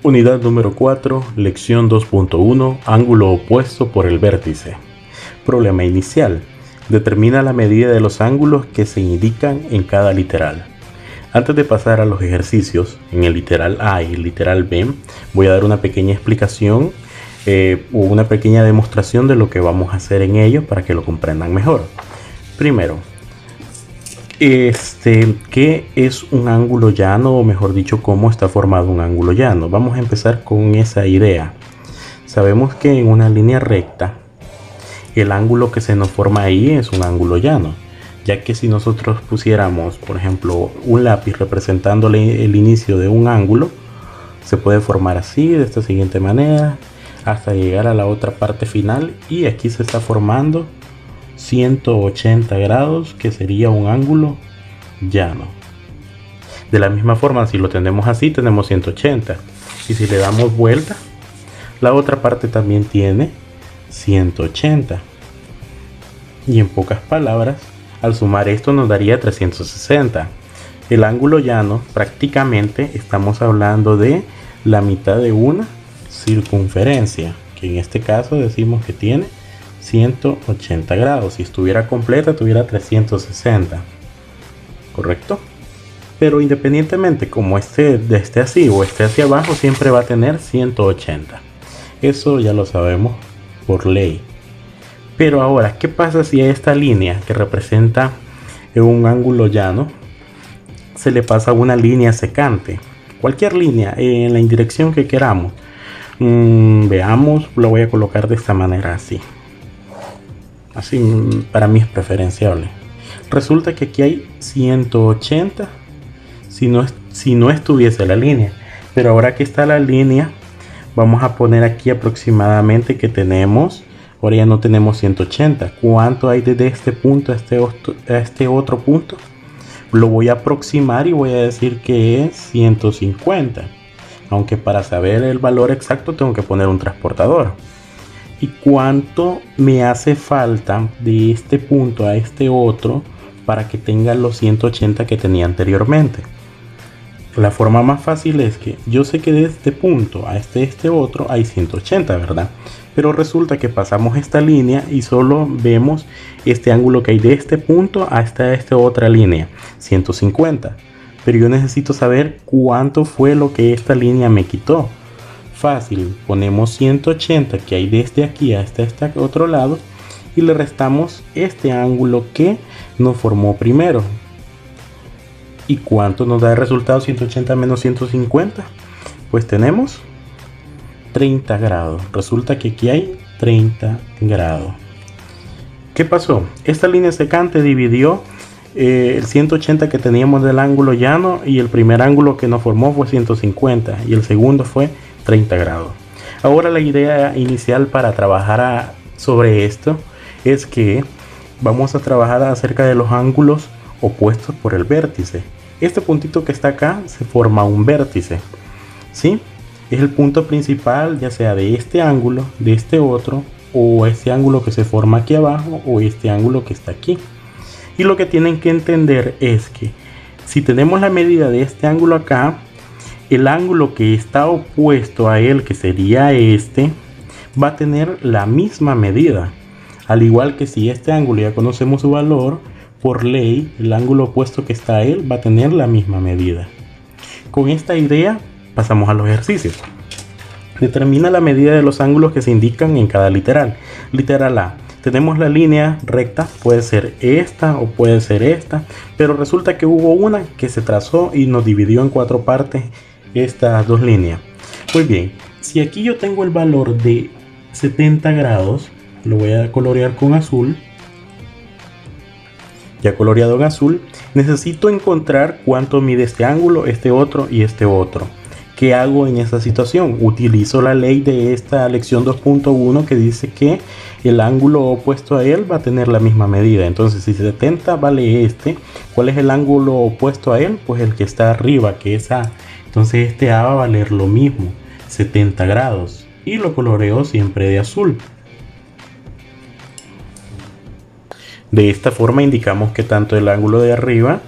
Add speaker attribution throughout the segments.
Speaker 1: Unidad número 4, lección 2.1, ángulo opuesto por el vértice. Problema inicial. Determina la medida de los ángulos que se indican en cada literal. Antes de pasar a los ejercicios, en el literal A y el literal B, voy a dar una pequeña explicación o una pequeña demostración de lo que vamos a hacer en ellos para que lo comprendan mejor. Primero, ¿qué es un ángulo llano? O mejor dicho, ¿cómo está formado un ángulo llano? Vamos a empezar con esa idea. Sabemos que en una línea recta, el ángulo que se nos forma ahí es un ángulo llano, ya que si nosotros pusiéramos, por ejemplo, un lápiz representándole el inicio de un ángulo, se puede formar así, de esta siguiente manera, hasta llegar a la otra parte final, y aquí se está formando 180 grados, que sería un ángulo llano. De la misma forma, si lo tenemos así, tenemos 180, y si le damos vuelta, la otra parte también tiene 180, y en pocas palabras, al sumar esto nos daría 360. El ángulo llano, prácticamente estamos hablando de la mitad de una circunferencia, que en este caso decimos que tiene 180 grados. Si estuviera completa, tuviera 360, ¿correcto? Pero independientemente como esté así o esté hacia abajo, siempre va a tener 180. Eso ya lo sabemos por ley. Pero ahora, ¿qué pasa si a esta línea que representa un ángulo llano se le pasa una línea secante? Cualquier línea en la dirección que queramos. Veamos, lo voy a colocar de esta manera, así, para mí es preferenciable. Resulta que aquí hay 180 si no estuviese la línea, pero ahora que está la línea, vamos a poner aquí aproximadamente que tenemos, ahora ya no tenemos 180. ¿Cuánto hay desde este punto a este otro punto? Lo voy a aproximar y voy a decir que es 150, aunque para saber el valor exacto tengo que poner un transportador. ¿Y cuánto me hace falta de este punto a este otro para que tenga los 180 que tenía anteriormente? La forma más fácil es que yo sé que de este punto a este otro hay 180, ¿verdad? Pero resulta que pasamos esta línea y solo vemos este ángulo que hay de este punto hasta esta otra línea, 150. Pero yo necesito saber cuánto fue lo que esta línea me quitó. Fácil, ponemos 180 que hay desde aquí hasta este otro lado y le restamos este ángulo que nos formó primero. ¿Y cuánto nos da el resultado 180 menos 150? Pues tenemos 30 grados. Resulta que aquí hay 30 grados. ¿Qué pasó? Esta línea secante dividió el 180 que teníamos del ángulo llano, y el primer ángulo que nos formó fue 150 y el segundo fue 30 grados. Ahora la idea inicial para trabajar sobre esto es que vamos a trabajar acerca de los ángulos opuestos por el vértice. Este puntito que está acá se forma un vértice, ¿sí? Es el punto principal, ya sea de este ángulo, de este otro, o este ángulo que se forma aquí abajo, o este ángulo que está aquí. Y lo que tienen que entender es que si tenemos la medida de este ángulo acá, el ángulo que está opuesto a él, que sería este, va a tener la misma medida. Al igual que si este ángulo ya conocemos su valor, por ley, el ángulo opuesto que está a él va a tener la misma medida. Con esta idea, pasamos a los ejercicios. Determina la medida de los ángulos que se indican en cada literal. Literal A. Tenemos la línea recta, puede ser esta o puede ser esta, pero resulta que hubo una que se trazó y nos dividió en 4 partes estas dos líneas. Muy bien, si aquí yo tengo el valor de 70 grados, lo voy a colorear con azul. Ya coloreado en azul, necesito encontrar cuánto mide este ángulo, este otro y este otro. ¿Qué hago en esta situación? Utilizo la ley de esta lección 2.1 que dice que el ángulo opuesto a él va a tener la misma medida. Entonces, si 70 vale este, ¿cuál es el ángulo opuesto a él? Pues el que está arriba, que es A. Entonces este A va a valer lo mismo, 70 grados. Y lo coloreo siempre de azul. De esta forma indicamos que tanto el ángulo de arriba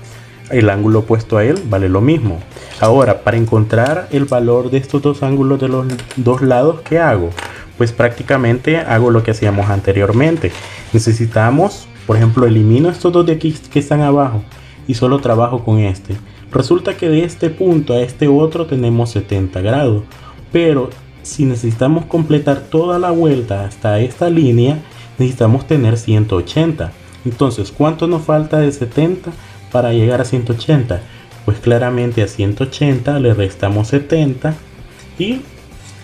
Speaker 1: el ángulo opuesto a él vale lo mismo. Ahora, para encontrar el valor de estos dos ángulos de los dos lados, ¿qué hago? Pues prácticamente hago lo que hacíamos anteriormente. Necesitamos, por ejemplo, elimino estos dos de aquí que están abajo y solo trabajo con este. Resulta que de este punto a este otro tenemos 70 grados, pero si necesitamos completar toda la vuelta hasta esta línea, necesitamos tener 180. Entonces, ¿cuánto nos falta de 70 para llegar a 180? Pues claramente a 180 le restamos 70 y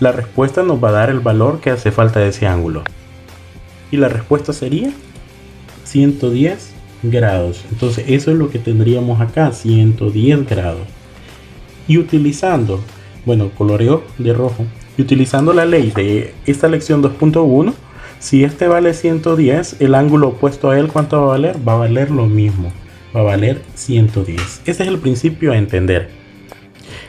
Speaker 1: la respuesta nos va a dar el valor que hace falta de ese ángulo. Y la respuesta sería 110 grados. Entonces eso es lo que tendríamos acá, 110 grados. Y utilizando, bueno, coloreo de rojo. Y utilizando la ley de esta lección 2.1, si este vale 110, el ángulo opuesto a él, ¿cuánto va a valer? Va a valer lo mismo, va a valer 110. Ese es el principio a entender.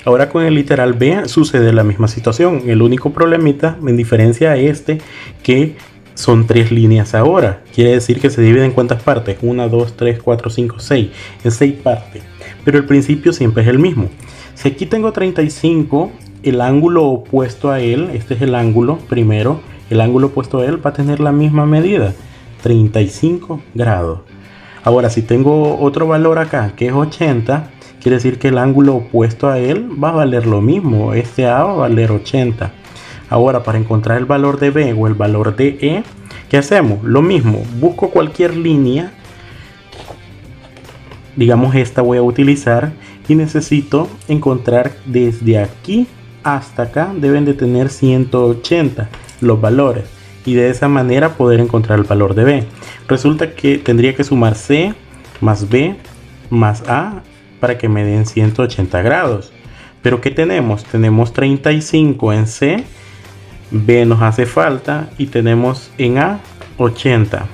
Speaker 1: Ahora con el literal B sucede la misma situación. El único problemita, en diferencia a este, que son 3 líneas ahora. Quiere decir que se divide en cuántas partes. 1, 2, 3, 4, 5, 6. En 6 partes. Pero el principio siempre es el mismo. Si aquí tengo 35, el ángulo opuesto a él, este es el ángulo primero, el ángulo opuesto a él va a tener la misma medida, 35 grados. Ahora si tengo otro valor acá que es 80, quiere decir que el ángulo opuesto a él va a valer lo mismo, este A va a valer 80. Ahora para encontrar el valor de B o el valor de E, ¿qué hacemos? Lo mismo, busco cualquier línea, digamos esta voy a utilizar y necesito encontrar desde aquí hasta acá, deben de tener 180 los valores y de esa manera poder encontrar el valor de B. Resulta que tendría que sumar C más B más A para que me den 180 grados. Pero ¿qué tenemos? Tenemos 35 en C, B nos hace falta y tenemos en A 80.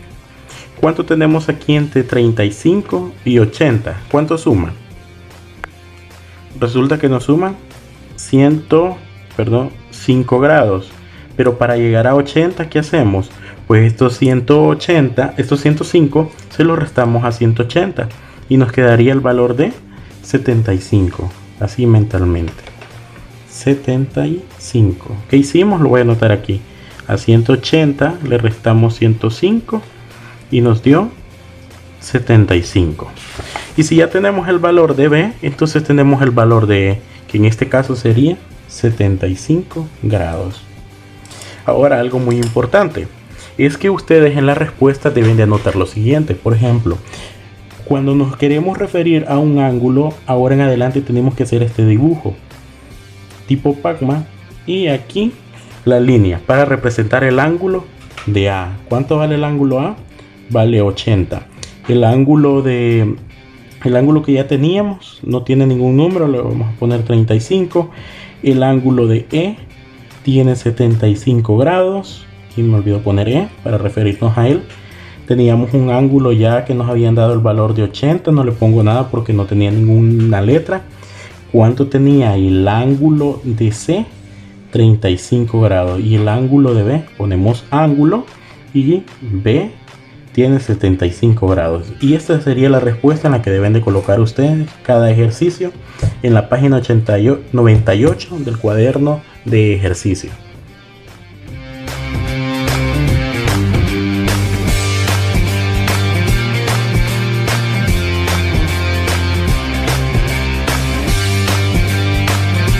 Speaker 1: ¿Cuánto tenemos aquí entre 35 y 80? ¿Cuánto suma? Resulta que nos suman 5 grados. Pero para llegar a 80, ¿qué hacemos? Pues estos 180, estos 105 se los restamos a 180 y nos quedaría el valor de 75, así mentalmente. 75. ¿Qué hicimos? Lo voy a anotar aquí. A 180 le restamos 105 y nos dio 75. Y si ya tenemos el valor de B, entonces tenemos el valor de E, que en este caso sería 75 grados. Ahora algo muy importante es que ustedes en la respuesta deben de anotar lo siguiente. Por ejemplo, cuando nos queremos referir a un ángulo, ahora en adelante tenemos que hacer este dibujo tipo Pac-Man y aquí la línea para representar el ángulo de A. ¿Cuánto vale el ángulo A? Vale 80. El ángulo que ya teníamos no tiene ningún número, le vamos a poner 35. El ángulo de E tiene 75 grados. Aquí me olvidó poner E para referirnos a él. Teníamos un ángulo ya que nos habían dado el valor de 80. No le pongo nada porque no tenía ninguna letra. ¿Cuánto tenía el ángulo de C? 35 grados. Y el ángulo de B, ponemos ángulo y B tiene 75 grados. Y esta sería la respuesta en la que deben de colocar ustedes cada ejercicio en la página 98 del cuaderno de ejercicio.